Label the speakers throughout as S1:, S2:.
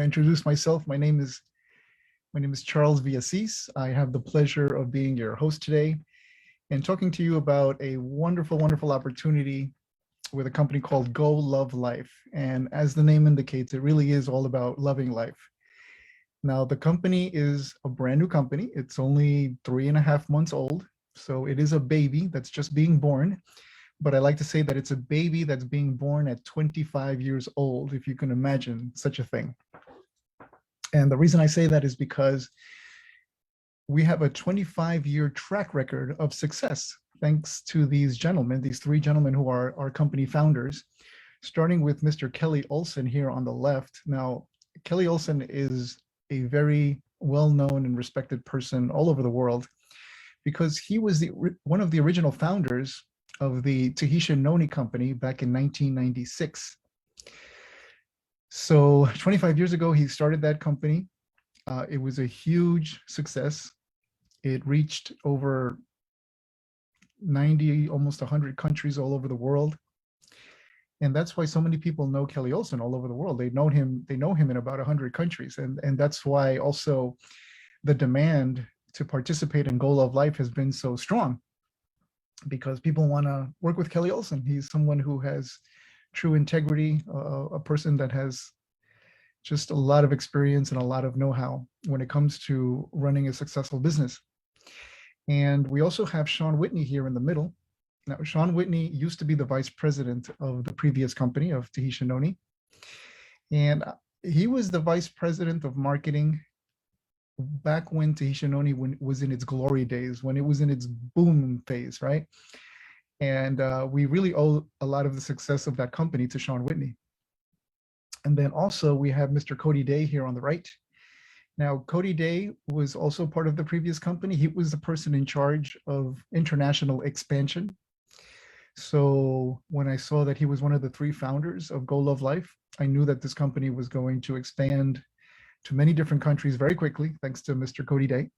S1: to introduce myself. My name is Charles Villasís. I have the pleasure of being your host today and talking to you about a wonderful, wonderful opportunity with a company called Go Love Life. And as the name indicates, it really is all about loving life. Now, the company is a brand new company. It's only 3.5 months old. So it is a baby that's just being born. But I like to say that it's a baby that's being born at 25 years old, if you can imagine such a thing. And the reason I say that is because we have a 25-year track record of success, thanks to these gentlemen, these three gentlemen who are our company founders, starting with Mr. Kelly Olson here on the left. Now, Kelly Olson is a very well-known and respected person all over the world because he was one of the original founders of the Tahitian Noni company back in 1996. So 25 years ago, he started that company. It was a huge success. It reached over 90, almost 100 countries all over the world. And that's why so many people know Kelly Olson all over the world. They know him in about 100 countries. And that's why also the demand to participate in Go Love Life has been so strong, because people want to work with Kelly Olson. He's someone who has true integrity, a person that has just a lot of experience and a lot of know-how when it comes to running a successful business. And we also have Sean Whitney here in the middle. Now, Sean Whitney used to be the vice president of the previous company of Tahitian Noni. And he was the vice president of marketing back when Tahitian Noni was in its glory days, when it was in its boom phase, right? And we really owe a lot of the success of that company to Sean Whitney. And then also we have Mr. Cody Day here on the right. Now, Cody Day was also part of the previous company. He was the person in charge of international expansion. So when I saw that he was one of the three founders of Go Love Life, I knew that this company was going to expand to many different countries very quickly, thanks to Mr. Cody Day.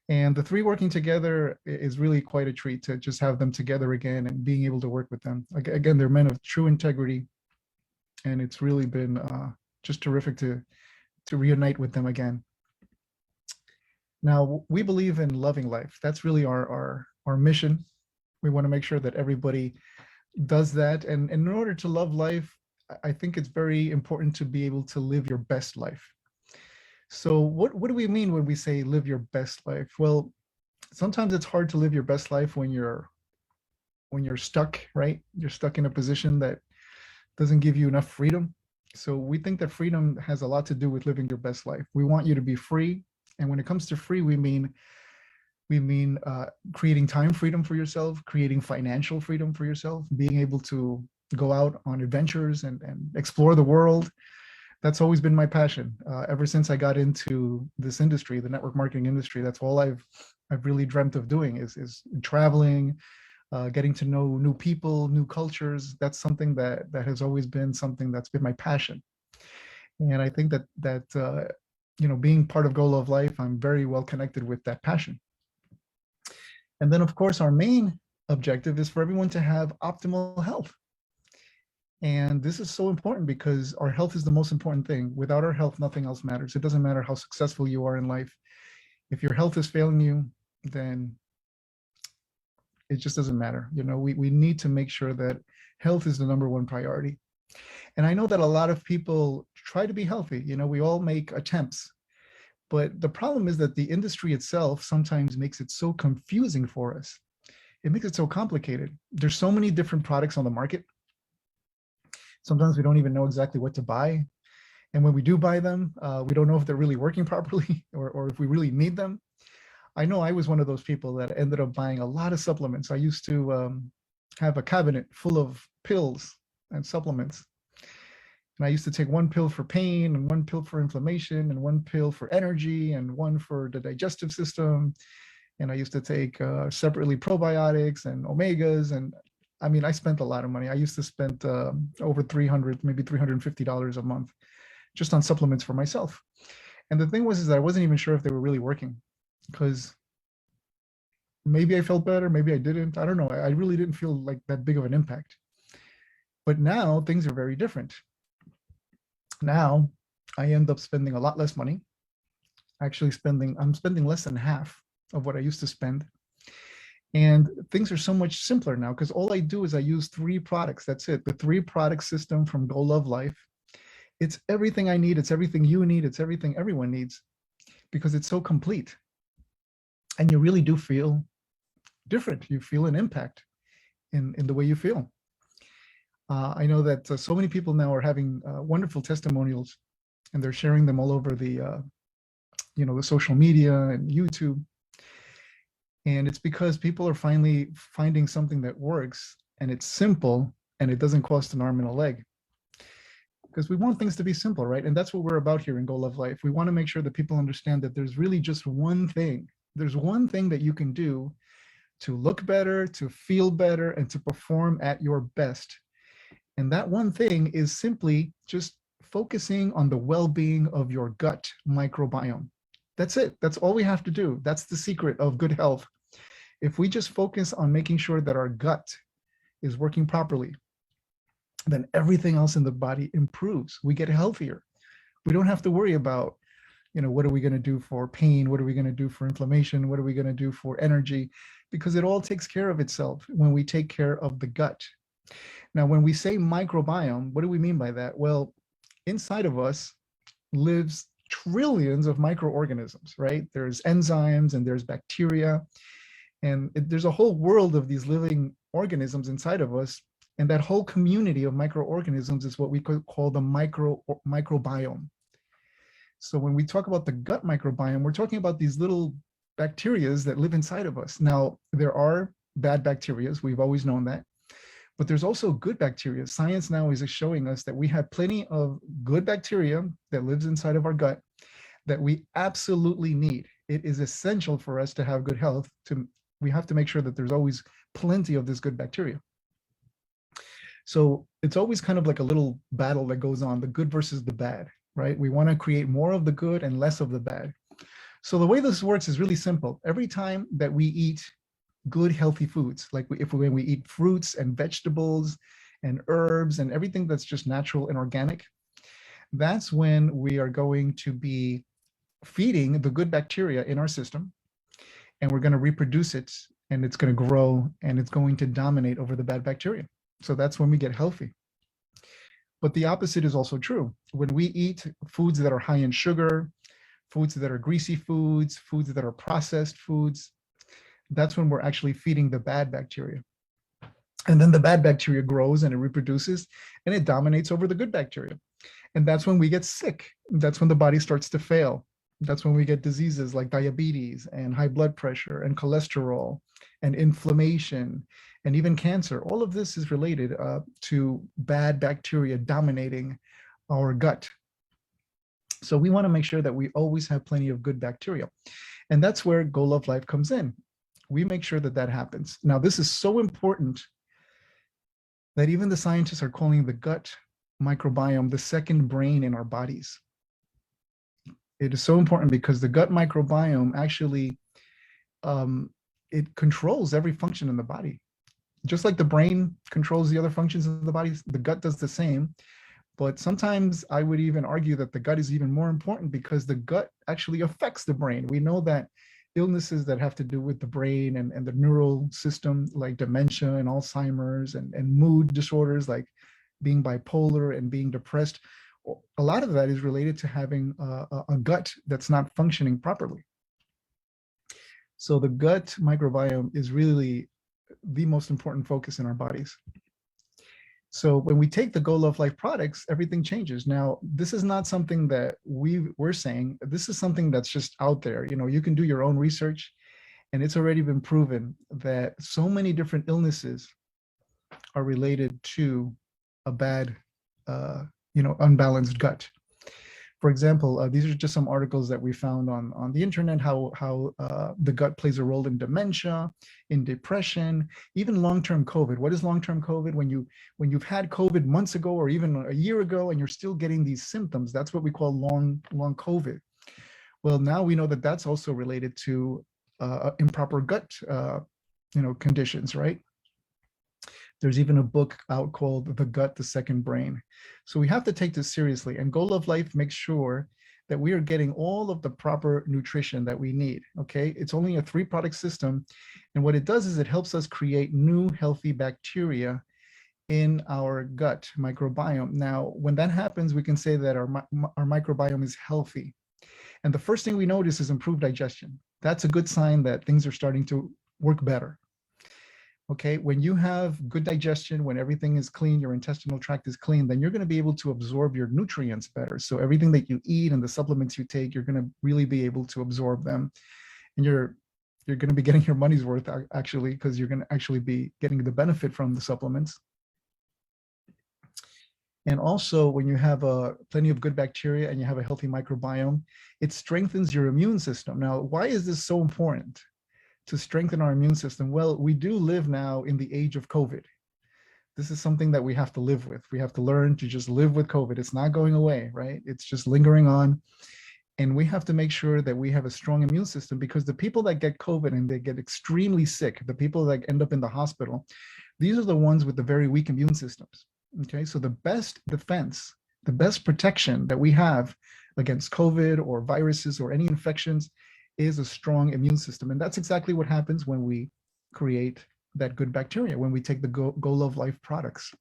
S1: And the three working together is really quite a treat to just have them together again and being able to work with them. Again, they're men of true integrity. And it's really been just terrific to reunite with them again. Now, we believe in loving life. That's really our mission. We want to make sure that everybody does that. And in order to love life, I think it's very important to be able to live your best life. So what do we mean when we say live your best life? Well, sometimes it's hard to live your best life when you're stuck, right? You're stuck in a position that doesn't give you enough freedom. So we think that freedom has a lot to do with living your best life. We want you to be free. And when it comes to free, we mean creating time freedom for yourself, creating financial freedom for yourself, being able to go out on adventures and explore the world. That's always been my passion. Ever since I got into this industry, the network marketing industry, that's all I've really dreamt of doing is traveling, getting to know new people, new cultures. That's something that has always been something that's been my passion. And I think that being part of Go Love Life, I'm very well connected with that passion. And then, of course, our main objective is for everyone to have optimal health. And this is so important because our health is the most important thing. Without our health, nothing else matters. It doesn't matter how successful you are in life. If your health is failing you, then it just doesn't matter. We need to make sure that health is the #1 priority. And I know that a lot of people try to be healthy. We all make attempts. But the problem is that the industry itself sometimes makes it so confusing for us. It makes it so complicated. There's so many different products on the market. Sometimes we don't even know exactly what to buy. And when we do buy them, we don't know if they're really working properly or if we really need them. I know I was one of those people that ended up buying a lot of supplements. I used to have a cabinet full of pills and supplements. And I used to take one pill for pain and one pill for inflammation and one pill for energy and one for the digestive system. And I used to take separately probiotics and omegas. And I mean, I spent a lot of money. I used to spend over $300, maybe $350 a month just on supplements for myself. And the thing was that I wasn't even sure if they were really working, because maybe I felt better, maybe I didn't. I don't know. I really didn't feel like that big of an impact. But now things are very different. Now I end up spending a lot less money. Actually, I'm spending less than half of what I used to spend. And things are so much simpler now because all I do is I use 3 products. That's it. The 3 product system from Go Love Life. It's everything I need. It's everything you need. It's everything everyone needs because it's so complete. And you really do feel different. You feel an impact in the way you feel. I know that so many people now are having wonderful testimonials, and they're sharing them all over the the social media and YouTube. And it's because people are finally finding something that works, and it's simple, and it doesn't cost an arm and a leg. Because we want things to be simple, right? And that's what we're about here in Go Love Life. We want to make sure that people understand that there's really just one thing. There's one thing that you can do to look better, to feel better, and to perform at your best. And that one thing is simply just focusing on the well-being of your gut microbiome. That's it. That's all we have to do. That's the secret of good health. If we just focus on making sure that our gut is working properly, then everything else in the body improves. We get healthier. We don't have to worry about, what are we going to do for pain? What are we going to do for inflammation? What are we going to do for energy? Because it all takes care of itself when we take care of the gut. Now, when we say microbiome, what do we mean by that? Well, inside of us lives trillions of microorganisms, right? There's enzymes and there's bacteria, and there's a whole world of these living organisms inside of us. And that whole community of microorganisms is what we could call the microbiome. So when we talk about the gut microbiome, we're talking about these little bacteria that live inside of us. Now, there are bad bacteria. We've always known that. But there's also good bacteria. Science now is showing us that we have plenty of good bacteria that lives inside of our gut that we absolutely need. It is essential for us to have good health. We have to make sure that there's always plenty of this good bacteria. So it's always kind of like a little battle that goes on, the good versus the bad, right? We want to create more of the good and less of the bad. So the way this works is really simple. Every time that we eat good, healthy foods, like when we eat fruits and vegetables and herbs and everything that's just natural and organic, that's when we are going to be feeding the good bacteria in our system, and we're going to reproduce it, and it's going to grow, and it's going to dominate over the bad bacteria. So that's when we get healthy. But the opposite is also true. When we eat foods that are high in sugar, foods that are greasy foods, foods that are processed foods, that's when we're actually feeding the bad bacteria. And then the bad bacteria grows and it reproduces and it dominates over the good bacteria. And that's when we get sick. That's when the body starts to fail. That's when we get diseases like diabetes and high blood pressure and cholesterol and inflammation and even cancer. All of this is related to bad bacteria dominating our gut. So we want to make sure that we always have plenty of good bacteria. And that's where Go Love Life comes in. We make sure that that happens. Now, this is so important that even the scientists are calling the gut microbiome the second brain in our bodies. It is so important because the gut microbiome actually, it controls every function in the body. Just like the brain controls the other functions of the body, the gut does the same. But sometimes I would even argue that the gut is even more important because the gut actually affects the brain. We know that illnesses that have to do with the brain and the neural system, like dementia and Alzheimer's and mood disorders like being bipolar and being depressed, a lot of that is related to having a gut that's not functioning properly. So the gut microbiome is really the most important focus in our bodies. So when we take the Go Love Life products, everything changes. Now, this is not something that we're saying. This is something that's just out there. You can do your own research, and it's already been proven that so many different illnesses are related to a bad, unbalanced gut. For example, these are just some articles that we found on the internet, how the gut plays a role in dementia, in depression, even long-term COVID. What is long-term COVID? When you've had COVID months ago or even a year ago and you're still getting these symptoms, that's what we call long COVID. Well, now we know that that's also related to improper gut conditions, right? There's even a book out called The Gut, the Second Brain. So we have to take this seriously. And Go Love Life makes sure that we are getting all of the proper nutrition that we need. Okay. It's only a 3-product system. And what it does is it helps us create new healthy bacteria in our gut microbiome. Now, when that happens, we can say that our microbiome is healthy. And the first thing we notice is improved digestion. That's a good sign that things are starting to work better. Okay, when you have good digestion, when everything is clean, your intestinal tract is clean, then you're going to be able to absorb your nutrients better. So everything that you eat and the supplements you take, you're going to really be able to absorb them. And you're going to be getting your money's worth, actually, because you're going to actually be getting the benefit from the supplements. And also, when you have plenty of good bacteria and you have a healthy microbiome, it strengthens your immune system. Now, why is this so important to strengthen our immune system? Well, we do live now in the age of COVID. This is something that we have to live with. We have to learn to just live with COVID. It's not going away, right? It's just lingering on. And we have to make sure that we have a strong immune system, because the people that get COVID and they get extremely sick, the people that end up in the hospital, these are the ones with the very weak immune systems. Okay, so the best defense, the best protection that we have against COVID or viruses or any infections is a strong immune system. And that's exactly what happens when we create that good bacteria, when we take the Go Love Life products.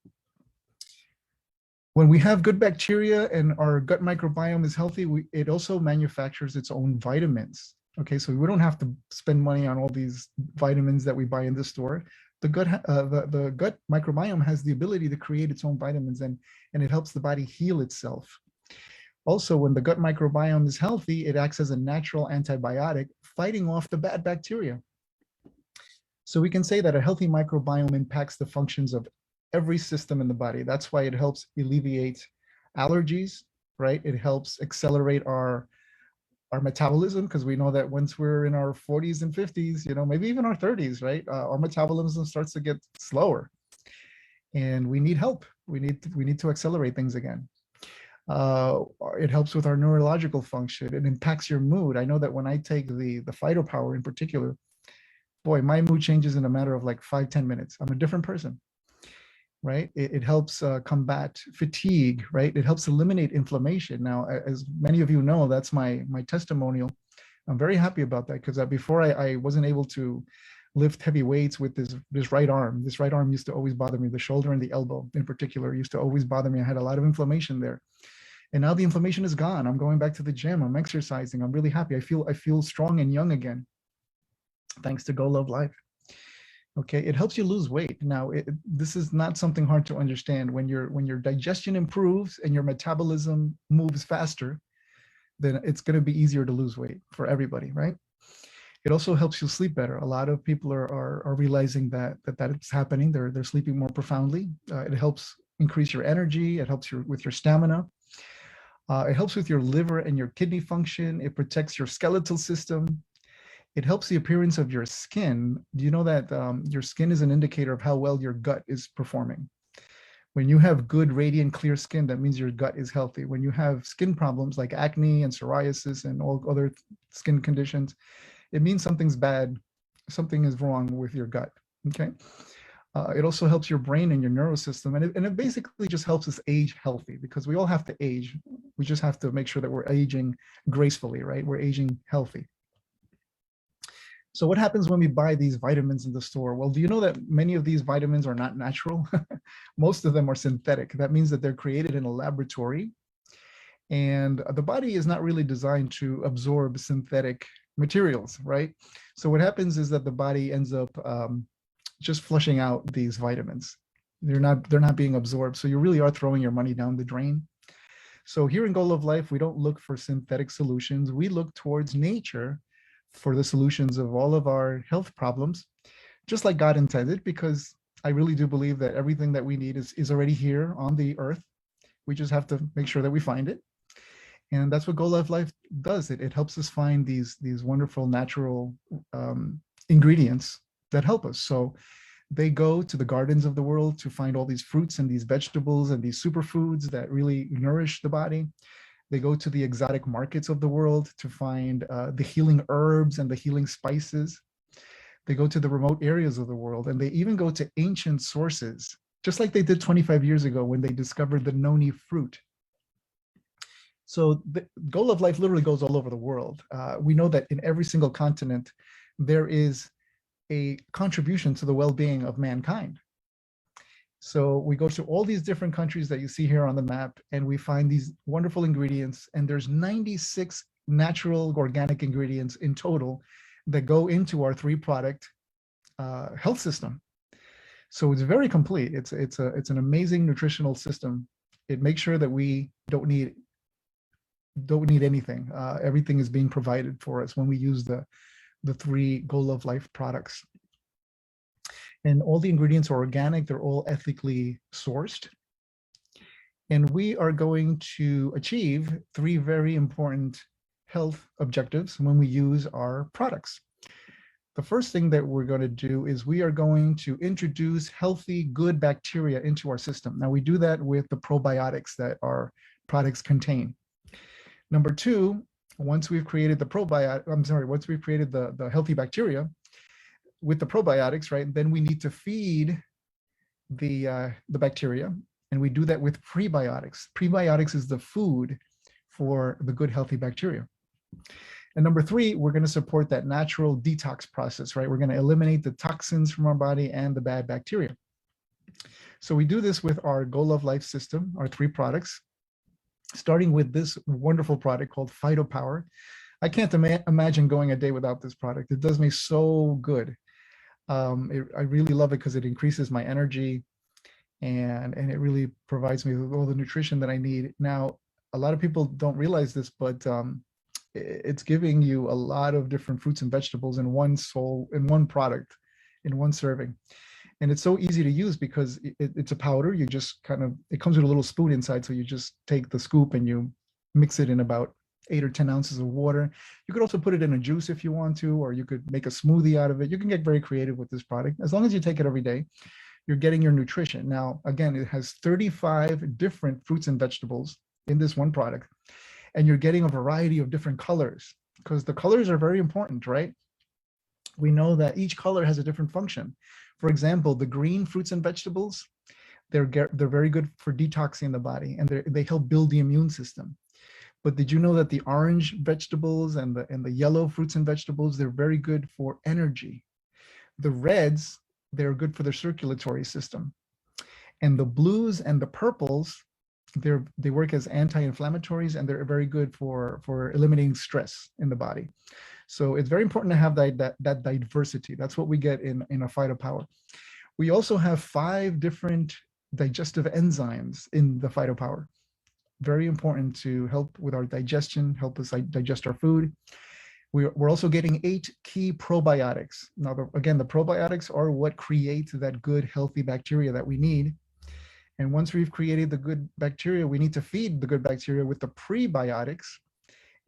S1: When we have good bacteria and our gut microbiome is healthy, it also manufactures its own vitamins. Okay, so we don't have to spend money on all these vitamins that we buy in the store. The gut microbiome has the ability to create its own vitamins, and it helps the body heal itself. Also, when the gut microbiome is healthy, it acts as a natural antibiotic, fighting off the bad bacteria. So we can say that a healthy microbiome impacts the functions of every system in the body. That's why it helps alleviate allergies, right? It helps accelerate our metabolism, because we know that once we're in our 40s and 50s, maybe even our 30s, right, our metabolism starts to get slower, and we need help. We need to accelerate things again. It helps with our neurological function. It impacts your mood. I know that when I take the phytopower in particular, boy, my mood changes in a matter of like 5-10 minutes. I'm a different person. Right? It helps combat fatigue, right? It helps eliminate inflammation. Now, as many of you know, that's my testimonial. I'm very happy about that, because before I wasn't able to lift heavy weights with this right arm. This right arm used to always bother me. The shoulder and the elbow in particular used to always bother me. I had a lot of inflammation there. And now the inflammation is gone. I'm going back to the gym. I'm exercising. I'm really happy. I feel strong and young again, thanks to Go Love Life. Okay, it helps you lose weight. Now, this is not something hard to understand. When your digestion improves and your metabolism moves faster, then it's going to be easier to lose weight for everybody, right? It also helps you sleep better. A lot of people are realizing that it's happening. They're sleeping more profoundly. It helps increase your energy. It helps with your stamina. It helps with your liver and your kidney function. It protects your skeletal system. It helps the appearance of your skin. Do you know that your skin is an indicator of how well your gut is performing? When you have good, radiant, clear skin, that means your gut is healthy. When you have skin problems like acne and psoriasis and all other skin conditions, it means something's bad, something is wrong with your gut, okay? It also helps your brain and your nervous system, and it basically just helps us age healthy, because we all have to age. We just have to make sure that we're aging gracefully, right? We're aging healthy. So what happens when we buy these vitamins in the store? Well, do you know that many of these vitamins are not natural? Most of them are synthetic. That means that they're created in a laboratory, and the body is not really designed to absorb synthetic materials, right? So what happens is that the body ends up just flushing out these vitamins. They're not being absorbed. So you really are throwing your money down the drain. So here in Go Love Life, we don't look for synthetic solutions. We look towards nature for the solutions of all of our health problems, just like God intended, because I really do believe that everything that we need is already here on the earth. We just have to make sure that we find it. And that's what Go Love Life does. It helps us find these wonderful natural ingredients that help us. So they go to the gardens of the world to find all these fruits and these vegetables and these superfoods that really nourish the body. They go to the exotic markets of the world to find the healing herbs and the healing spices. They go to the remote areas of the world, and they even go to ancient sources, just like they did 25 years ago when they discovered the Noni fruit. So the goal of life literally goes all over the world. We know that in every single continent, there is a contribution to the well-being of mankind. So we go to all these different countries that you see here on the map, and we find these wonderful ingredients, and there's 96 natural organic ingredients in total that go into our 3-product health system. So it's very complete. It's an amazing nutritional system. It makes sure that we don't need anything. Everything is being provided for us when we use the 3 Goal of Life products. And all the ingredients are organic. They're all ethically sourced. And we are going to achieve 3 very important health objectives when we use our products. The first thing that we're going to do is we are going to introduce healthy, good bacteria into our system. Now, we do that with the probiotics that our products contain. Number 2, once we've created the healthy bacteria with the probiotics, right, then we need to feed the bacteria, and we do that with prebiotics. Prebiotics is the food for the good, healthy bacteria. And number 3, we're going to support that natural detox process, right? We're going to eliminate the toxins from our body and the bad bacteria. So we do this with our Goal of Life system, our 3 products, starting with this wonderful product called PhytoPower. I can't imagine going a day without this product. It does me so good. I really love it because it increases my energy, and it really provides me with all the nutrition that I need. Now, a lot of people don't realize this, but it's giving you a lot of different fruits and vegetables in one product, in one serving. And it's so easy to use because it's a powder. You just it comes with a little spoon inside. So you just take the scoop and you mix it in about 8 or 10 ounces of water. You could also put it in a juice if you want to, or you could make a smoothie out of it. You can get very creative with this product. As long as you take it every day, you're getting your nutrition. Now, again, it has 35 different fruits and vegetables in this one product. And you're getting a variety of different colors, because the colors are very important, right? We know that each color has a different function. For example, the green fruits and vegetables, they're very good for detoxing the body, and they help build the immune system. But did you know that the orange vegetables and the yellow fruits and vegetables, they're very good for energy? The reds, they're good for the circulatory system. And the blues and the purples, they work as anti-inflammatories, and they're very good for eliminating stress in the body. So it's very important to have that diversity. That's what we get in a PhytoPower. We also have 5 different digestive enzymes in the PhytoPower. Very important to help with our digestion, help us digest our food. We're also getting 8 key probiotics. Now, again, the probiotics are what create that good, healthy bacteria that we need. And once we've created the good bacteria, we need to feed the good bacteria with the prebiotics.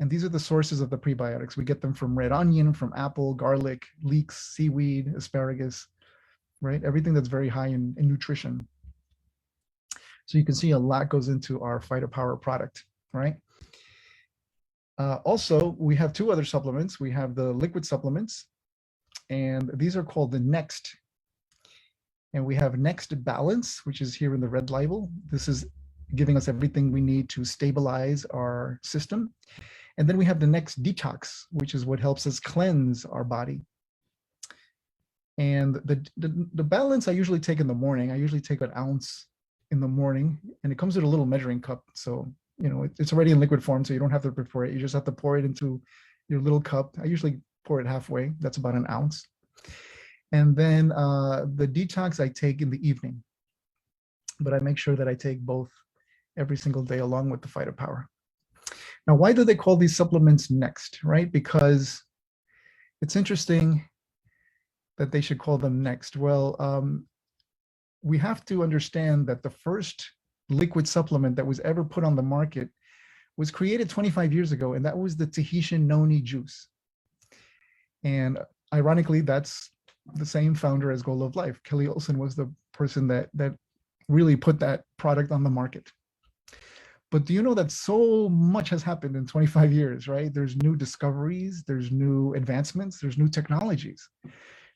S1: And these are the sources of the prebiotics. We get them from red onion, from apple, garlic, leeks, seaweed, asparagus, right? Everything that's very high in nutrition. So you can see a lot goes into our PhytoPower product, right? Also, we have 2 other supplements. We have the liquid supplements, and these are called the Next. And we have Next Balance, which is here in the red label. This is giving us everything we need to stabilize our system. And then we have the Next Detox, which is what helps us cleanse our body. And the balance I usually take in the morning. I usually take 1 ounce in the morning, and it comes with a little measuring cup. So, you know, it's already in liquid form, so you don't have to prepare it. You just have to pour it into your little cup. I usually pour it halfway. That's about 1 ounce. And then the detox I take in the evening, but I make sure that I take both every single day along with the PhytoPower. Now, why do they call these supplements Next, right? Because it's interesting that they should call them Next. Well, we have to understand that the first liquid supplement that was ever put on the market was created 25 years ago, and that was the Tahitian Noni juice. And ironically, that's the same founder as Goal of Life. Kelly Olson was the person that really put that product on the market. But do you know that so much has happened in 25 years, right? There's new discoveries, there's new advancements, there's new technologies.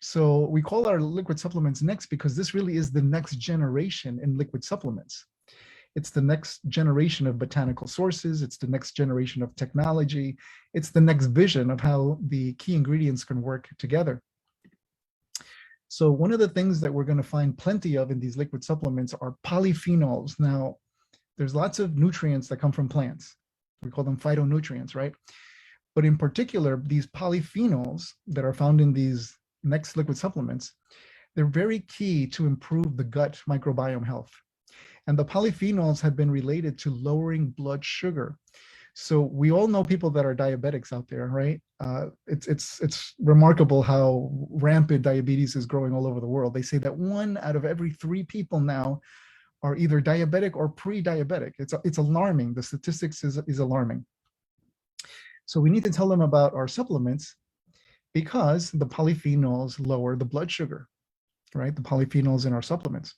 S1: So we call our liquid supplements next because this really is the next generation in liquid supplements. It's the next generation of botanical sources. It's the next generation of technology. It's the next vision of how the key ingredients can work together. So one of the things that we're going to find plenty of in these liquid supplements are polyphenols. Now, there's lots of nutrients that come from plants. We call them phytonutrients, right? But in particular, these polyphenols that are found in these next liquid supplements, they're very key to improve the gut microbiome health. And the polyphenols have been related to lowering blood sugar. So we all know people that are diabetics out there, right? It's remarkable how rampant diabetes is growing all over the world. They say that 1 out of every 3 people now are either diabetic or pre-diabetic. It's alarming. The statistics is alarming. So we need to tell them about our supplements because the polyphenols lower the blood sugar, right? The polyphenols in our supplements.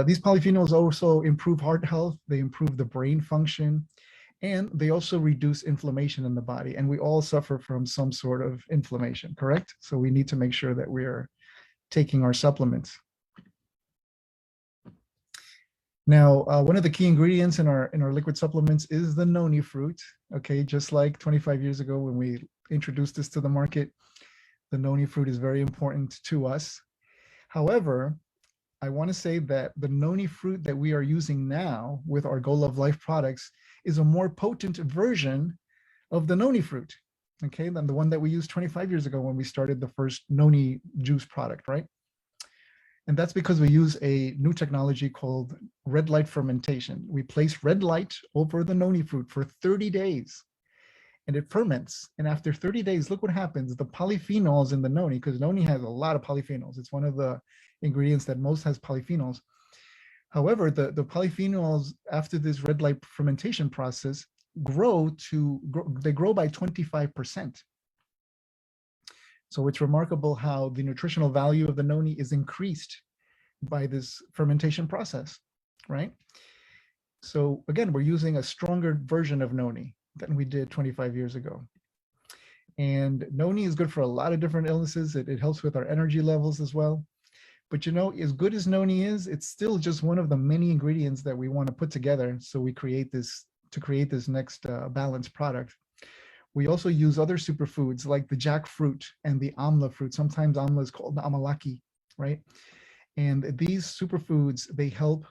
S1: These polyphenols also improve heart health. They improve the brain function, and they also reduce inflammation in the body. And we all suffer from some sort of inflammation, correct? So we need to make sure that we are taking our supplements. Now, one of the key ingredients in our liquid supplements is the Noni fruit. Okay, just like 25 years ago when we introduced this to the market, the Noni fruit is very important to us. However, I want to say that the Noni fruit that we are using now with our Go Love Life products is a more potent version of the Noni fruit, okay, than the one that we used 25 years ago when we started the first Noni juice product, right? And that's because we use a new technology called red light fermentation. We place red light over the Noni fruit for 30 days and it ferments. And after 30 days, look what happens. The polyphenols in the Noni, because Noni has a lot of polyphenols. It's one of the ingredients that most has polyphenols. However, the polyphenols after this red light fermentation process grow by 25%. So it's remarkable how the nutritional value of the Noni is increased by this fermentation process, right? So again, we're using a stronger version of Noni than we did 25 years ago. And Noni is good for a lot of different illnesses. It helps with our energy levels as well. But you know, as good as Noni is, it's still just one of the many ingredients that we want to put together so we create this next balanced product. We also use other superfoods like the jackfruit and the amla fruit. Sometimes amla is called the amalaki, right? And these superfoods, they help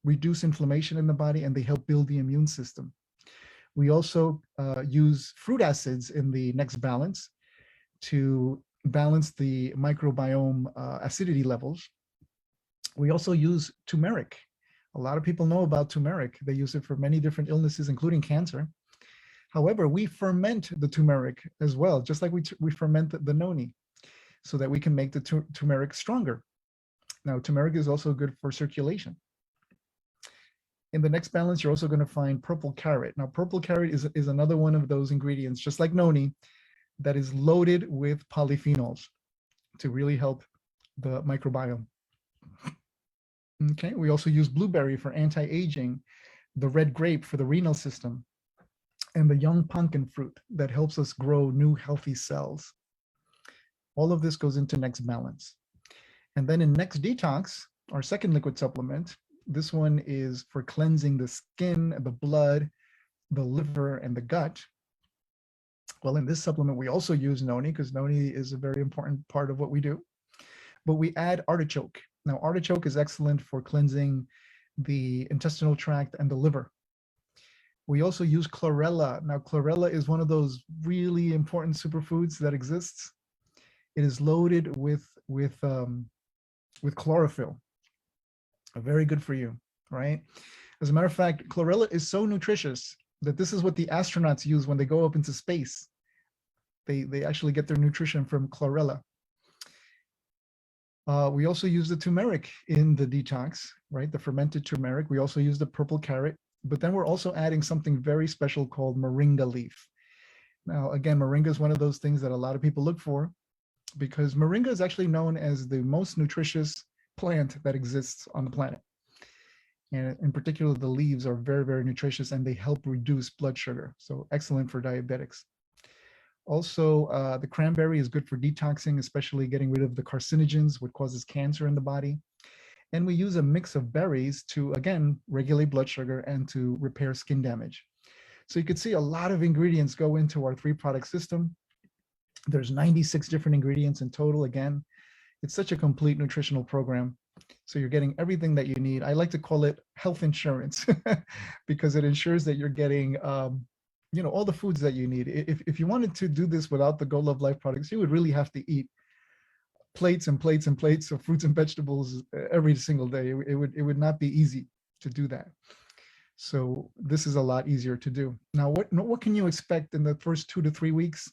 S1: reduce inflammation in the body and they help build the immune system. We also use fruit acids in the next balance to balance the microbiome acidity levels. We also use turmeric. A lot of people know about turmeric. They use it for many different illnesses, including cancer. However, we ferment the turmeric as well, just like we ferment the Noni, so that we can make the turmeric stronger. Now, turmeric is also good for circulation. In the next balance, you're also going to find purple carrot. Now, purple carrot is another one of those ingredients, just like Noni, that is loaded with polyphenols to really help the microbiome. Okay, we also use blueberry for anti-aging, the red grape for the renal system, and the young pumpkin fruit that helps us grow new healthy cells. All of this goes into next balance. And then in next detox, our second liquid supplement, this one is for cleansing the skin, the blood, the liver, and the gut. Well, in this supplement, we also use Noni because Noni is a very important part of what we do. But we add artichoke. Now, artichoke is excellent for cleansing the intestinal tract and the liver. We also use chlorella. Now, chlorella is one of those really important superfoods that exists. It is loaded with chlorophyll. Very good for you, right? As a matter of fact, chlorella is so nutritious that this is what the astronauts use when they go up into space. They actually get their nutrition from chlorella. We also use the turmeric in the detox, right? The fermented turmeric. We also use the purple carrot, but then we're also adding something very special called moringa leaf. Now, again, moringa is one of those things that a lot of people look for because moringa is actually known as the most nutritious plant that exists on the planet. And in particular, the leaves are very, very nutritious and they help reduce blood sugar. So excellent for diabetics. Also, the cranberry is good for detoxing, especially getting rid of the carcinogens, what causes cancer in the body. And we use a mix of berries to, again, regulate blood sugar and to repair skin damage. So you could see a lot of ingredients go into our 3-product system. There's 96 different ingredients in total. Again, it's such a complete nutritional program. So you're getting everything that you need. I like to call it health insurance because it ensures that you're getting, all the foods that you need. If you wanted to do this without the Go Love Life products, you would really have to eat plates and plates and plates of fruits and vegetables every single day. It would not be easy to do that. So this is a lot easier to do. Now, what can you expect in the first 2 to 3 weeks?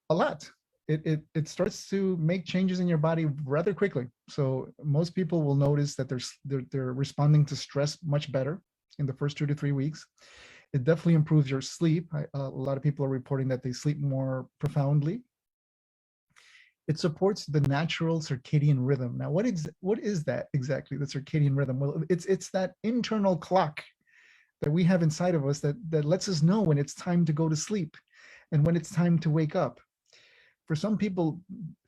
S1: A lot. It starts to make changes in your body rather quickly. So most people will notice that they're responding to stress much better in the first 2 to 3 weeks. It definitely improves your sleep. A lot of people are reporting that they sleep more profoundly. It supports the natural circadian rhythm. Now, what is that exactly, the circadian rhythm? Well, it's that internal clock that we have inside of us that lets us know when it's time to go to sleep and when it's time to wake up. For some people,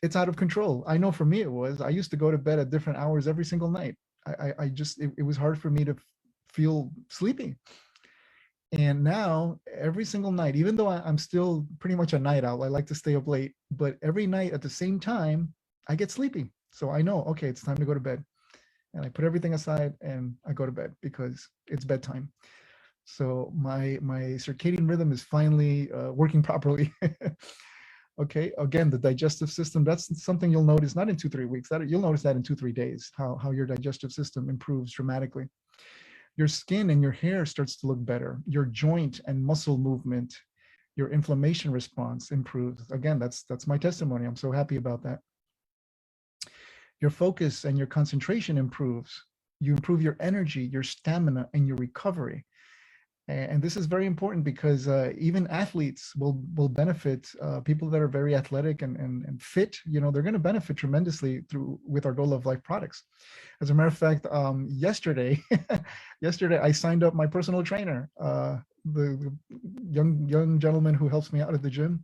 S1: it's out of control. I know for me it was. I used to go to bed at different hours every single night. It was hard for me to feel sleepy. And now every single night, even though I'm still pretty much a night owl, I like to stay up late, but every night at the same time, I get sleepy. So I know, okay, it's time to go to bed. And I put everything aside and I go to bed because it's bedtime. So my circadian rhythm is finally working properly. Okay, again, the digestive system, that's something you'll notice not in 2-3 weeks, that you'll notice that in 2-3 days, how your digestive system improves dramatically. Your skin and your hair starts to look better. Your joint and muscle movement, your inflammation response improves. Again, that's my testimony. I'm so happy about that. Your focus and your concentration improves. You improve your energy, your stamina, and your recovery. And this is very important because even athletes will benefit. People that are very athletic and fit, they're going to benefit tremendously with our Go Love Life products. As a matter of fact, yesterday I signed up my personal trainer, the young gentleman who helps me out at the gym.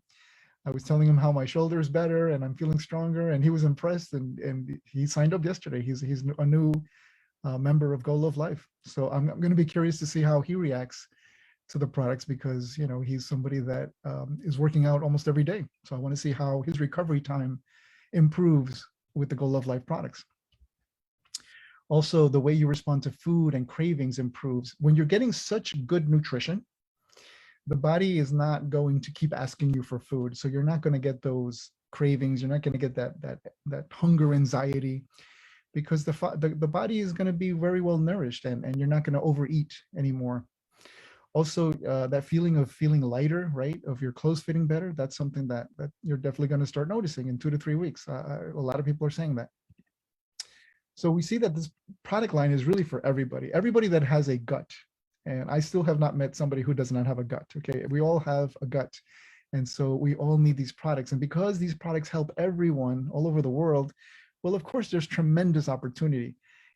S1: I was telling him how my shoulder is better and I'm feeling stronger, and he was impressed, and he signed up yesterday. He's a new member of Go Love Life. So I'm going to be curious to see how he reacts to the products because, he's somebody that is working out almost every day. So I want to see how his recovery time improves with the Go Love Life products. Also, the way you respond to food and cravings improves. When you're getting such good nutrition, the body is not going to keep asking you for food. So you're not going to get those cravings. You're not going to get that hunger anxiety, because the body is going to be very well nourished, and you're not going to overeat anymore. Also, that feeling of feeling lighter, right, of your clothes fitting better, that's something that you're definitely going to start noticing in 2 to 3 weeks. A lot of people are saying that. So we see that this product line is really for everybody that has a gut. And I still have not met somebody who does not have a gut. Okay, we all have a gut. And so we all need these products. And because these products help everyone all over the world, well, of course, there's tremendous opportunity.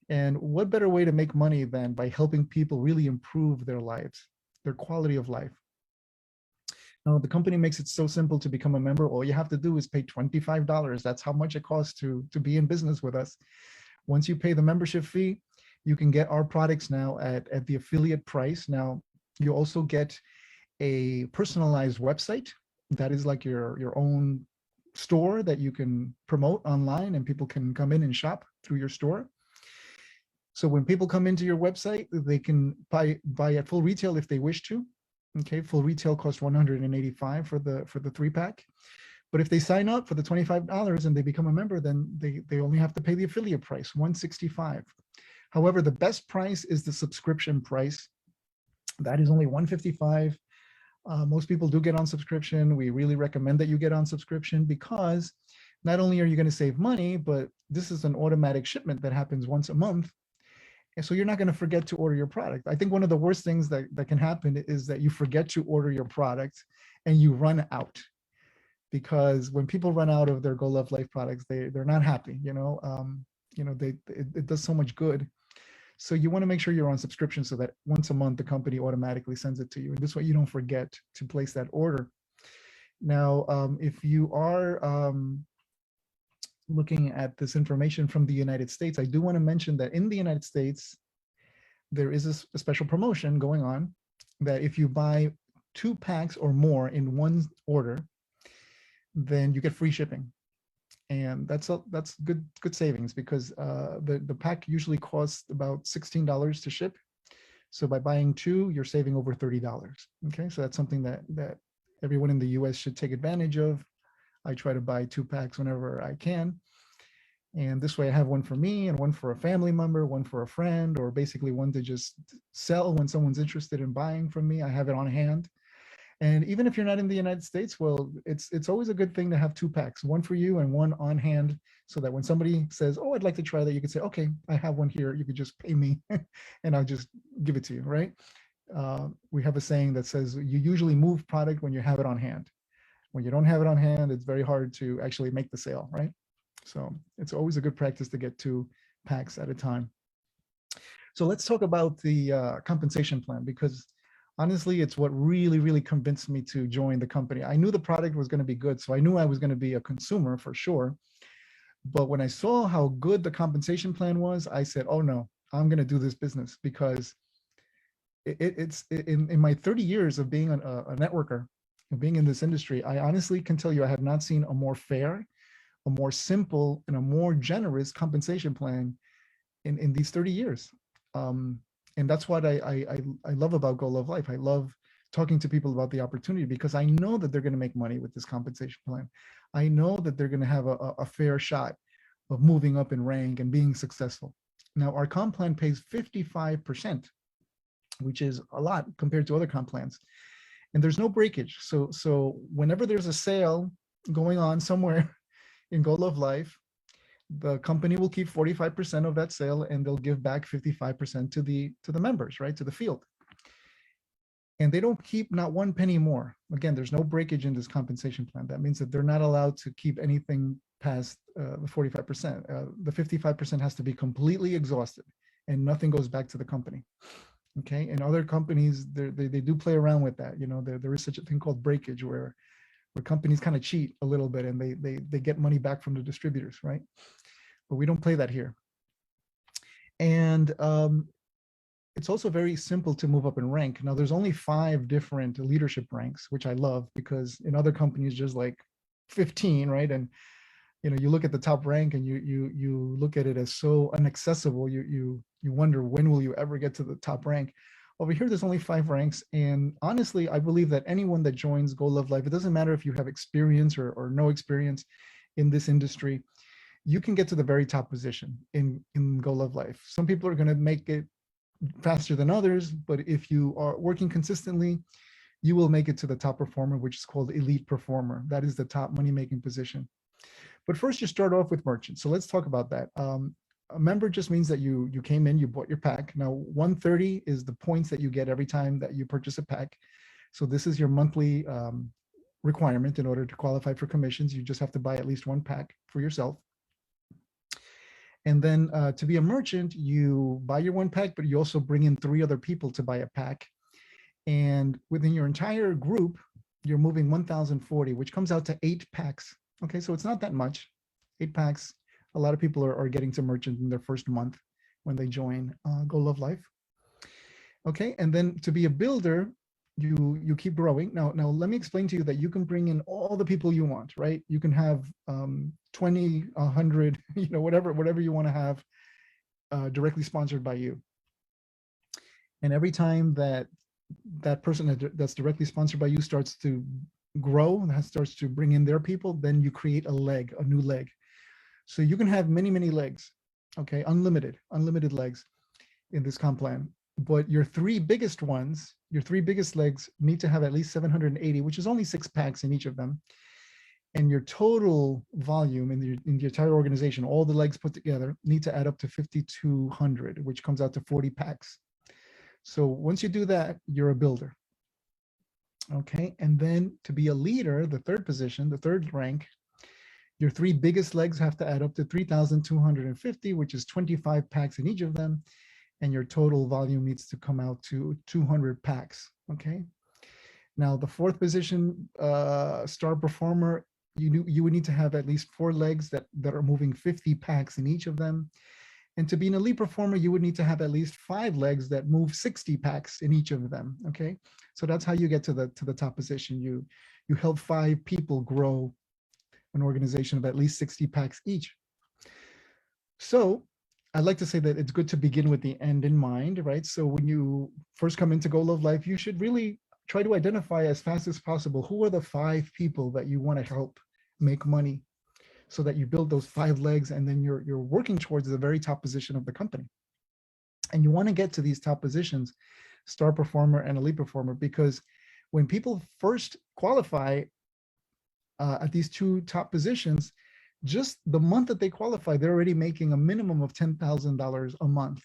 S1: And what better way to make money than by helping people really improve their lives, their quality of life? Now, the company makes it so simple to become a member. All you have to do is pay $25. That's how much it costs to be in business with us. Once you pay the membership fee, you can get our products now at the affiliate price. Now, you also get a personalized website that is like your own store that you can promote online, and people can come in and shop through your store. So when people come into your website, they can buy at full retail if they wish to. Okay, full retail costs $185 for the 3-pack. But if they sign up for the $25 and they become a member, then they only have to pay the affiliate price, $165. However, the best price is the subscription price. That is only $155. Most people do get on subscription. We really recommend that you get on subscription because not only are you going to save money, but this is an automatic shipment that happens once a month. And so you're not going to forget to order your product. I think one of the worst things that can happen is that you forget to order your product and you run out. Because when people run out of their Go Love Life products, they're not happy. It does so much good. So you want to make sure you're on subscription so that once a month the company automatically sends it to you, and this way you don't forget to place that order. Now, if you are looking at this information from the United States, I do want to mention that in the United States, there is a special promotion going on that if you buy 2 packs or more in one order, then you get free shipping. And that's good savings, because the pack usually costs about $16 to ship. So by buying 2, you're saving over $30. Okay, so that's something that everyone in the US should take advantage of. I try to buy 2 packs whenever I can. And this way I have one for me and one for a family member, one for a friend, or basically one to just sell when someone's interested in buying from me. I have it on hand. And even if you're not in the United States, well, it's always a good thing to have 2 packs, one for you and one on hand, so that when somebody says, oh, I'd like to try that, you could say, okay, I have one here. You could just pay me and I'll just give it to you, right? We have a saying that says you usually move product when you have it on hand. When you don't have it on hand, it's very hard to actually make the sale, right? So it's always a good practice to get 2 packs at a time. So let's talk about the compensation plan, because honestly, it's what really convinced me to join the company. I knew the product was going to be good, so I knew I was going to be a consumer for sure. But when I saw how good the compensation plan was, I said, oh no, I'm going to do this business, because it's in my 30 years of being a networker, of being in this industry, I honestly can tell you I have not seen a more fair, a more simple, and a more generous compensation plan in these 30 years. And that's what I love about Go Love Life. I love talking to people about the opportunity, because I know that they're going to make money with this compensation plan. I know that they're going to have a fair shot of moving up in rank and being successful. Now, our comp plan pays 55%, which is a lot compared to other comp plans. And there's no breakage. So whenever there's a sale going on somewhere in Go Love Life, the company will keep 45% of that sale, and they'll give back 55% to the members, right, to the field. And they don't keep not one penny more. Again, there's no breakage in this compensation plan. That means that they're not allowed to keep anything past the 45%. The 55% has to be completely exhausted, and nothing goes back to the company. Okay, and other companies, they do play around with that. You know, there is such a thing called breakage, where companies kind of cheat a little bit, and they get money back from the distributors, right? But we don't play that here. And it's also very simple to move up in rank. Now, there's only 5 different leadership ranks, which I love, because in other companies, just like 15, right? And you know, you look at the top rank and you look at it as so inaccessible. You wonder, when will you ever get to the top rank? Over here, there's only 5 ranks. And honestly, I believe that anyone that joins Go Love Life, it doesn't matter if you have experience or no experience in this industry, you can get to the very top position in Go Love Life. Some people are going to make it faster than others, but if you are working consistently, you will make it to the top performer, which is called elite performer. That is the top money-making position. But first, you start off with merchant. So let's talk about that. A member just means that you came in, you bought your pack. Now, 130 is the points that you get every time that you purchase a pack. So this is your monthly requirement in order to qualify for commissions. You just have to buy at least 1 pack for yourself. And then to be a merchant, you buy your 1 pack, but you also bring in 3 other people to buy a pack. And within your entire group, you're moving 1,040, which comes out to 8 packs. Okay, so it's not that much, 8 packs. A lot of people are getting to merchant in their first month when they join Go Love Life. Okay, and then to be a builder, you keep growing. Now let me explain to you that you can bring in all the people you want, right? You can have 20, 100, you know, whatever you want to have directly sponsored by you. And every time that person that's directly sponsored by you starts to grow, that starts to bring in their people, then you create a new leg. So you can have many legs, okay, unlimited legs in this comp plan. But your 3 biggest ones, your 3 biggest legs need to have at least 780, which is only 6 packs in each of them. And your total volume in the entire organization, all the legs put together, need to add up to 5,200, which comes out to 40 packs. So once you do that, you're a builder. Okay, and then to be a leader, the 3rd position, the 3rd rank, your 3 biggest legs have to add up to 3,250, which is 25 packs in each of them. And your total volume needs to come out to 200 packs, okay? Now, the fourth position, star performer, you would need to have at least 4 legs that are moving 50 packs in each of them. And to be an elite performer, you would need to have at least 5 legs that move 60 packs in each of them. Okay, so that's how you get to the top position. You help 5 people grow an organization of at least 60 packs each. So I'd like to say that it's good to begin with the end in mind, right? So when you first come into Go Love Life, you should really try to identify as fast as possible who are the 5 people that you want to help make money, so that you build those 5 legs, and then you're working towards the very top position of the company. And you want to get to these top positions, star performer and elite performer, because when people first qualify at these 2 top positions, just the month that they qualify, they're already making a minimum of $10,000 a month.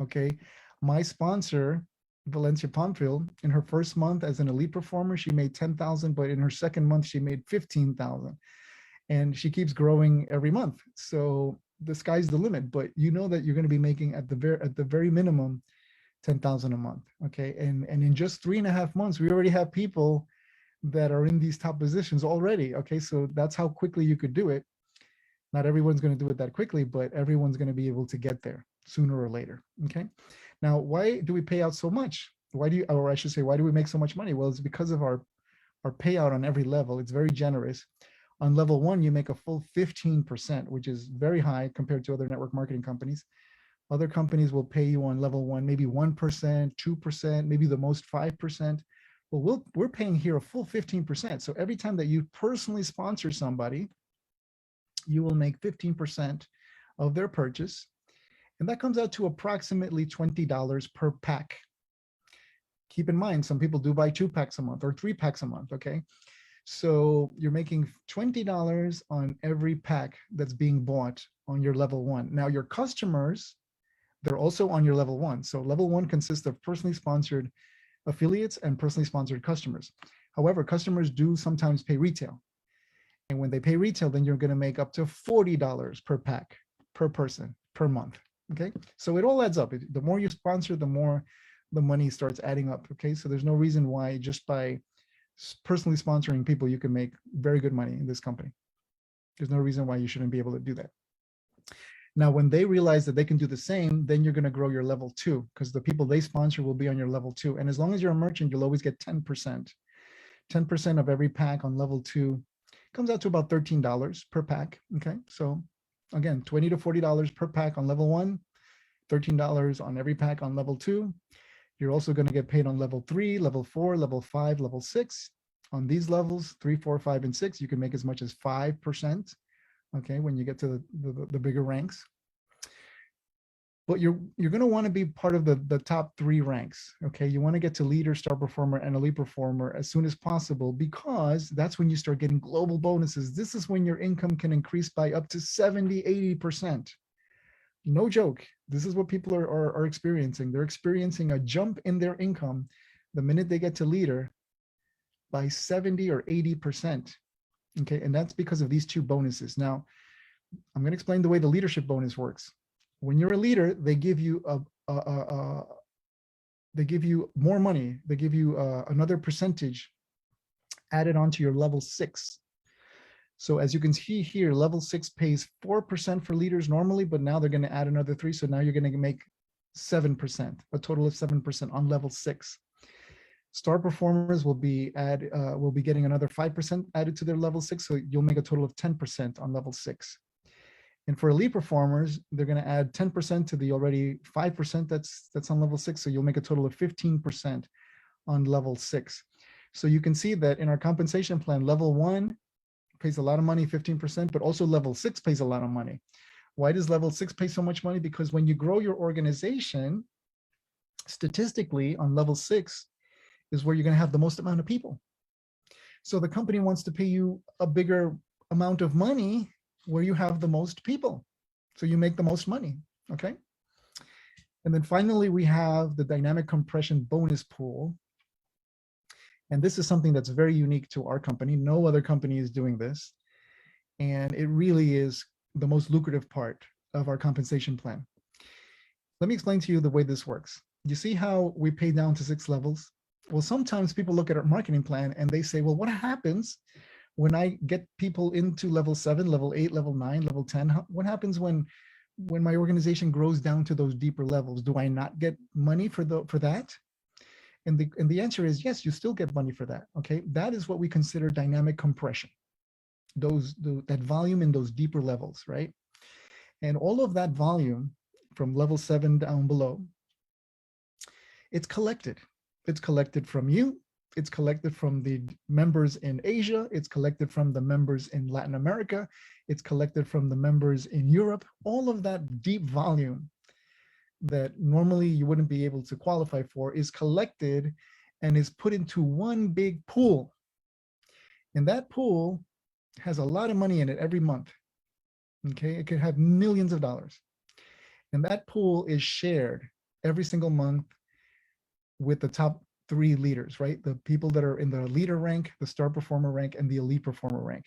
S1: Okay, my sponsor, Valencia Pomfil, in her first month as an elite performer, she made 10,000, but in her second month, she made 15,000. And she keeps growing every month. So the sky's the limit, but you know that you're going to be making at the very minimum 10,000 a month. Okay, and in just 3.5 months, we already have people that are in these top positions already. Okay, so that's how quickly you could do it. Not everyone's going to do it that quickly, but everyone's going to be able to get there sooner or later. Okay, now why do we pay out so much? Why do we make so much money? Well, it's because of our payout on every level. It's very generous. On level 1, you make a full 15%, which is very high compared to other network marketing companies. Other companies will pay you on level 1 maybe 1%, 2%, maybe the most 5%. Well, we're paying here a full 15%. So every time that you personally sponsor somebody, you will make 15% of their purchase. And that comes out to approximately $20 per pack. Keep in mind, some people do buy 2 packs a month or 3 packs a month, okay? So you're making $20 on every pack that's being bought on your level 1. Now your customers, they're also on your level 1. So level 1 consists of personally sponsored affiliates and personally sponsored customers. However, customers do sometimes pay retail. And when they pay retail, then you're going to make up to $40 per pack, per person, per month. Okay, so it all adds up. The more you sponsor, the more the money starts adding up. Okay, so there's no reason why just by personally sponsoring people, you can make very good money in this company. There's no reason why you shouldn't be able to do that. Now, when they realize that they can do the same, then you're going to grow your level 2, because the people they sponsor will be on your level 2. And as long as you're a merchant, you'll always get 10%. 10% of every pack on level 2 comes out to about $13 per pack. Okay, so again, $20 to $40 per pack on level 1, $13 on every pack on level 2. You're also going to get paid on level 3, level 4, level 5, level 6. On these levels, 3, 4, 5, and 6, you can make as much as 5%. Okay, when you get to the bigger ranks. But you're going to want to be part of the top 3 ranks. Okay, you want to get to leader, star performer, and elite performer as soon as possible, because that's when you start getting global bonuses. This is when your income can increase by up to 70, 80%. No joke. This is what people are experiencing. They're experiencing a jump in their income the minute they get to leader by 70 or 80%. Okay, and that's because of these 2 bonuses. Now, I'm going to explain the way the leadership bonus works. When you're a leader, they give you more money. They give you another percentage added onto your level 6. So as you can see here, level 6 pays 4% for leaders normally, but now they're going to add another 3. So now you're going to make 7%, a total of 7% on level 6. Star performers will be getting another 5% added to their level 6, so you'll make a total of 10% on level 6. And for elite performers, they're going to add 10% to the already 5% that's on level 6, so you'll make a total of 15% on level 6. So you can see that in our compensation plan, level 1 pays a lot of money, 15%, but also level 6 pays a lot of money. Why does level 6 pay so much money? Because when you grow your organization, statistically on level 6 is where you're going to have the most amount of people. So the company wants to pay you a bigger amount of money where you have the most people. So you make the most money, okay? And then finally, we have the dynamic compression bonus pool. And this is something that's very unique to our company. No other company is doing this. And it really is the most lucrative part of our compensation plan. Let me explain to you the way this works. You see how we pay down to 6 levels? Well, sometimes people look at our marketing plan and they say, well, what happens when I get people into level 7, level 8, level 9, level 10? What happens when my organization grows down to those deeper levels? Do I not get money for that? And the answer is yes, you still get money for that. Okay, that is what we consider dynamic compression. That volume in those deeper levels, right? And all of that volume from level 7 down below, it's collected. It's collected from you. It's collected from the members in Asia. It's collected from the members in Latin America. It's collected from the members in Europe. All of that deep volume that normally you wouldn't be able to qualify for is collected and is put into one big pool. And that pool has a lot of money in it every month. Okay, it could have millions of dollars. And that pool is shared every single month with the top 3 leaders, right? The people that are in the leader rank, the star performer rank, and the elite performer rank.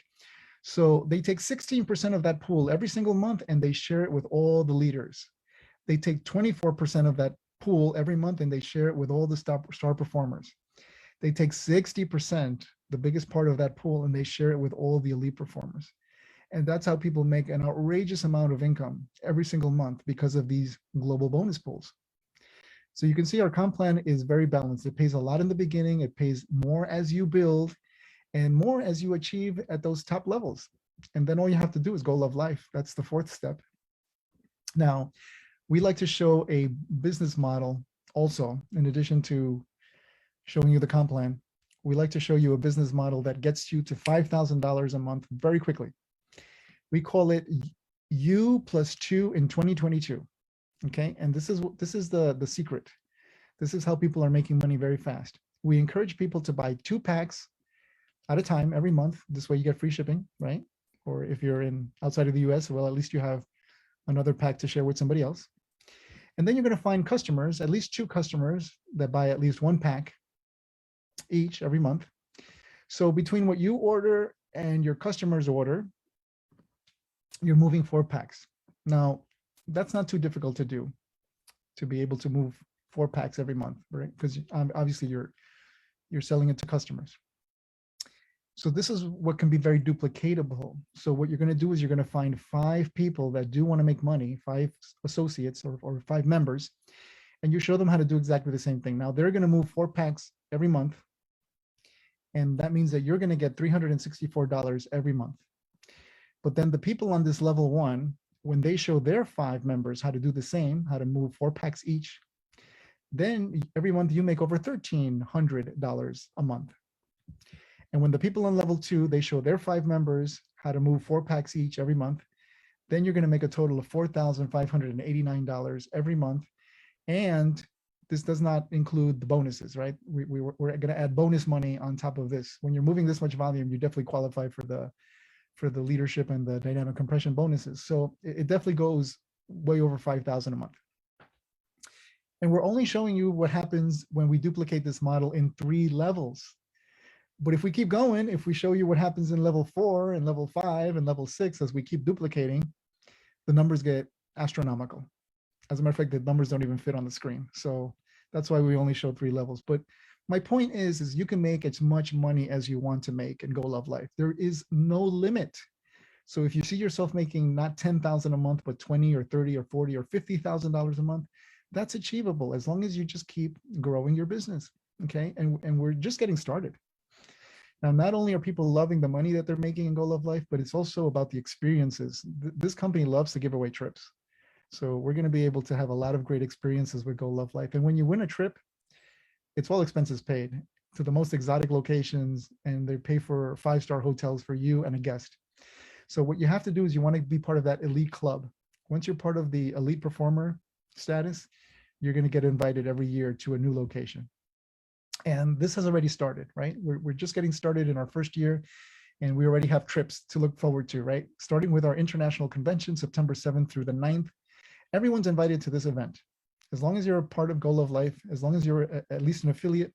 S1: So they take 16% of that pool every single month and they share it with all the leaders. They take 24% of that pool every month and they share it with all the star performers. They take 60%, the biggest part of that pool, and they share it with all the elite performers. And that's how people make an outrageous amount of income every single month because of these global bonus pools. So you can see our comp plan is very balanced. It pays a lot in the beginning. It pays more as you build and more as you achieve at those top levels. And then all you have to do is go love life. That's the 4th step. Now, we like to show a business model also, in addition to showing you the comp plan. We like to show you a business model that gets you to $5,000 a month very quickly. We call it U plus 2 in 2022. Okay, and this is the secret. This is how people are making money very fast. We encourage people to buy 2 packs at a time every month. This way you get free shipping, right? Or if you're outside of the US, well, at least you have another pack to share with somebody else. And then you're going to find customers, at least 2 customers that buy at least 1 pack each every month. So between what you order and your customers order, you're moving 4 packs. Now, that's not too difficult to do, to be able to move 4 packs every month, right? Because obviously you're selling it to customers. So this is what can be very duplicatable. So what you're going to do is you're going to find 5 people that do want to make money, 5 associates or 5 members, and you show them how to do exactly the same thing. Now they're going to move 4 packs every month, and that means that you're going to get $364 every month. But then the people on this level 1, when they show their 5 members how to do the same, how to move 4 packs each, then every month you make over $1,300 a month. And when the people on level 2, they show their 5 members how to move 4 packs each every month, then you're going to make a total of $4,589 every month. And this does not include the bonuses, right? We're going to add bonus money on top of this. When you're moving this much volume, you definitely qualify for the leadership and the dynamic compression bonuses. So it definitely goes way over $5,000 a month. And we're only showing you what happens when we duplicate this model in 3 levels. But if we keep going, if we show you what happens in level 4 and level 5 and level 6, as we keep duplicating, the numbers get astronomical. As a matter of fact, the numbers don't even fit on the screen. So that's why we only show 3 levels. But my point is you can make as much money as you want to make and go love life. There is no limit. So if you see yourself making not $10,000 a month, but 20 or 30 or 40 or $50,000 a month, that's achievable as long as you just keep growing your business. Okay, and we're just getting started. Now, not only are people loving the money that they're making in Go Love Life, but it's also about the experiences. This company loves to give away trips. So we're going to be able to have a lot of great experiences with Go Love Life. And when you win a trip, it's all expenses paid to the most exotic locations, and they pay for 5-star hotels for you and a guest. So what you have to do is you want to be part of that elite club. Once you're part of the elite performer status, you're going to get invited every year to a new location. And this has already started, right? We're just getting started in our first year, and we already have trips to look forward to, right? Starting with our international convention, September 7th through the 9th. Everyone's invited to this event. As long as you're a part of Go Love Life, as long as you're at least an affiliate,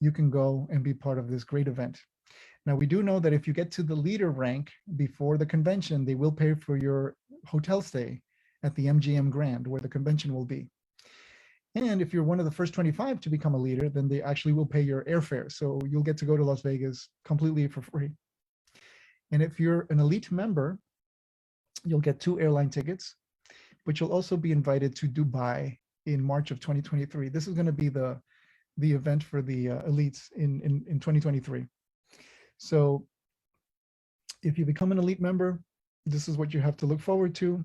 S1: you can go and be part of this great event. Now, we do know that if you get to the leader rank before the convention, they will pay for your hotel stay at the MGM Grand, where the convention will be. And if you're one of the first 25 to become a leader, then they actually will pay your airfare. So you'll get to go to Las Vegas completely for free. And if you're an elite member, you'll get 2 airline tickets, but you'll also be invited to Dubai in March of 2023. This is going to be the event for the elites in 2023. So if you become an elite member, this is what you have to look forward to.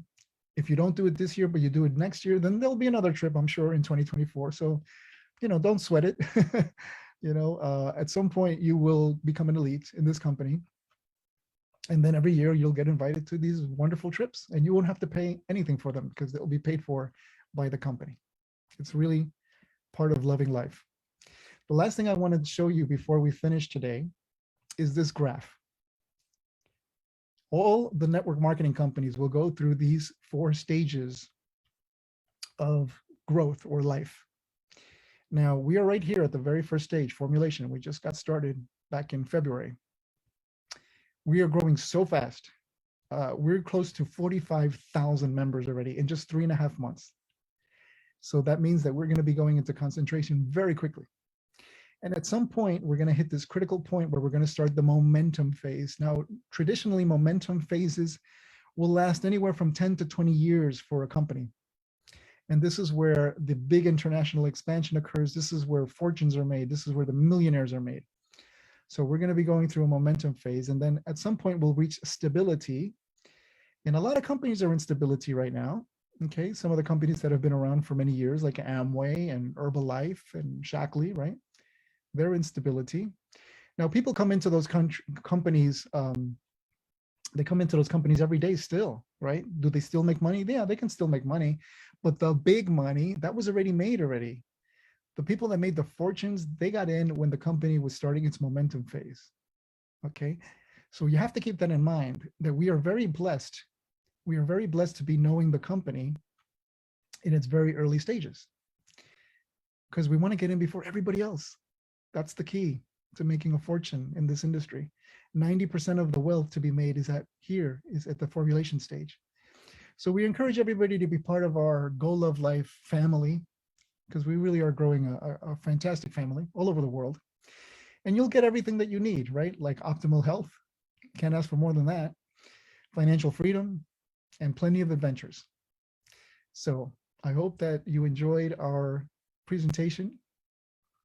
S1: If you don't do it this year, but you do it next year, then there'll be another trip, I'm sure, in 2024. So, don't sweat it. At some point you will become an elite in this company. And then every year you'll get invited to these wonderful trips, and you won't have to pay anything for them because they'll be paid for by the company. It's really part of loving life. The last thing I wanted to show you before we finish today is this graph. All the network marketing companies will go through these 4 stages of growth or life. Now, we are right here at the very first stage, formulation. We just got started back in February. We are growing so fast. We're close to 45,000 members already in just 3.5 months. So that means that we're going to be going into concentration very quickly. And at some point, we're going to hit this critical point where we're going to start the momentum phase. Now, traditionally, momentum phases will last anywhere from 10 to 20 years for a company. And this is where the big international expansion occurs. This is where fortunes are made. This is where the millionaires are made. So we're going to be going through a momentum phase. And then at some point, we'll reach stability. And a lot of companies are in stability right now. Okay, some of the companies that have been around for many years, like Amway and Herbalife and Shackley, right? They're in stability. Now, people come into those companies, they come into those companies every day still, right? Do they still make money? Yeah, they can still make money. But the big money, that was already made already. The people that made the fortunes, they got in when the company was starting its momentum phase. Okay, so you have to keep that in mind, that we are very blessed. We are very blessed to be knowing the company in its very early stages, because we want to get in before everybody else. That's the key to making a fortune in this industry. 90% of the wealth to be made is at the formulation stage. So we encourage everybody to be part of our Go Love Life family, because we really are growing a fantastic family all over the world. And you'll get everything that you need, right? Like optimal health, can't ask for more than that, financial freedom, and plenty of adventures. So I hope that you enjoyed our presentation.